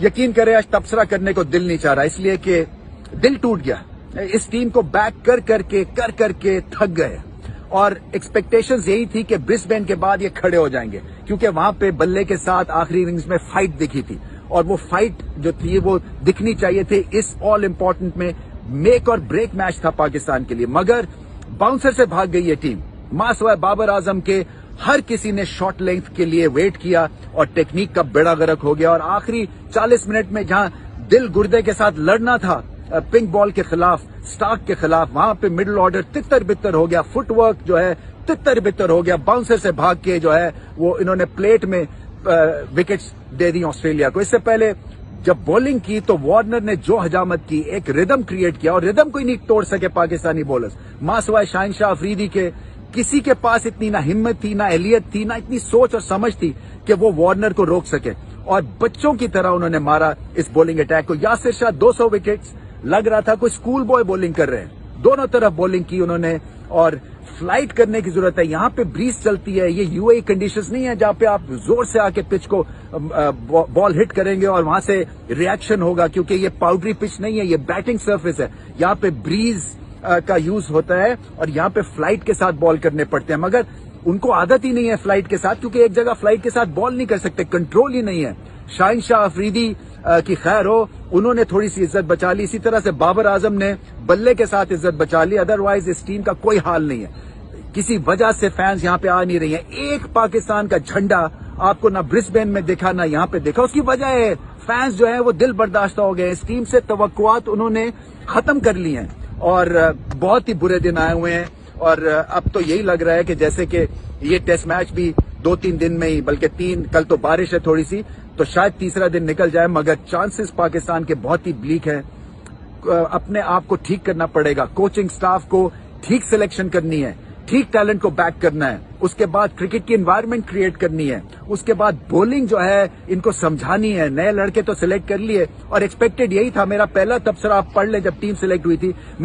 यकीन करें आज तबसरा करने को दिल नहीं चाह रहा, इसलिए कि दिल टूट गया। इस टीम को बैक कर करके थक गए और एक्सपेक्टेशंस यही थी कि ब्रिस्बेन के बाद ये खड़े हो जाएंगे, क्योंकि वहां पे बल्ले के साथ आखिरी इनिंग्स में फाइट दिखी थी और वो फाइट जो थी वो दिखनी चाहिए थी। इस ऑल इंपॉर्टेंट में मेक और ब्रेक मैच था पाकिस्तान के लिए, मगर बाउंसर से भाग गई ये टीम। मासवाए बाबर आजम के हर किसी ने शॉट लेंथ के लिए वेट किया और टेक्निक का बेड़ा गर्क हो गया और आखिरी 40 मिनट में जहां दिल गुर्दे के साथ लड़ना था पिंक बॉल के खिलाफ, स्टार्क के खिलाफ, वहां पे मिडिल ऑर्डर तितर बितर हो गया, फुटवर्क जो है तितर बितर हो गया। बाउंसर से भाग के जो है वो इन्होंने प्लेट में विकेट्स दे दी ऑस्ट्रेलिया को। इससे पहले जब बॉलिंग की तो वार्नर ने जो हजामत की, एक रिदम क्रिएट किया और रिदम कोई नहीं तोड़ सके पाकिस्तानी बॉलर्स। मासवाए शाहिनशाह अफरीदी के किसी के पास इतनी ना हिम्मत थी, ना एहलियत थी, ना इतनी सोच और समझ थी कि वो वार्नर को रोक सके और बच्चों की तरह उन्होंने मारा इस बॉलिंग अटैक को। यासिर शाह 200 विकेट्स, लग रहा था कोई स्कूल बॉय बॉलिंग कर रहे हैं। दोनों तरफ बॉलिंग की उन्होंने और फ्लाइट करने की जरूरत है। यहां पे ब्रीज चलती है, ये यूएई कंडीशंस नहीं है जहां पे आप जोर से आके पिच को बॉल हिट करेंगे और वहां से रिएक्शन होगा, क्योंकि ये पाउडरी पिच नहीं है, ये बैटिंग सर्फेस है। यहां पे ब्रीज का यूज होता है और यहां पे फ्लाइट के साथ बॉल करने पड़ते हैं, मगर उनको आदत ही नहीं है फ्लाइट के साथ, क्योंकि एक जगह फ्लाइट के साथ बॉल नहीं कर सकते, कंट्रोल ही नहीं है। शाहिनशाह अफरीदी की खैर हो, उन्होंने थोड़ी सी इज्जत बचा ली, इसी तरह से बाबर आजम ने बल्ले के साथ इज्जत बचा ली। अदरवाइज इस टीम का कोई हाल नहीं है। किसी वजह से फैंस यहां पे आ नहीं रही हैं। एक पाकिस्तान का झंडा आपको ना ब्रिस्बेन में देखा ना यहां पे देखा। उसकी वजह है फैंस जो है वो दिल बर्दाश्त हो गए। इस टीम से तवक्कुआत उन्होंने खत्म कर ली हैं और बहुत ही बुरे दिन आए हुए हैं और अब तो यही लग रहा है कि जैसे कि ये टेस्ट मैच भी 2-3 दिन में ही, बल्कि 3, कल तो बारिश है थोड़ी सी, तो शायद तीसरा दिन निकल जाए, मगर चांसेस पाकिस्तान के बहुत ही ब्लीक हैं। अपने आप को ठीक करना पड़ेगा, कोचिंग स्टाफ को ठीक सिलेक्शन करनी है, ठीक टैलेंट को बैक करना है, उसके बाद क्रिकेट की एनवायरनमेंट क्रिएट करनी है, उसके बाद बॉलिंग जो है इनको समझानी है। नए लड़के तो सिलेक्ट कर लिए और एक्सपेक्टेड यही था। मेरा पहला तबसरा आप पढ़ लें जब टीम सिलेक्ट हुई थी,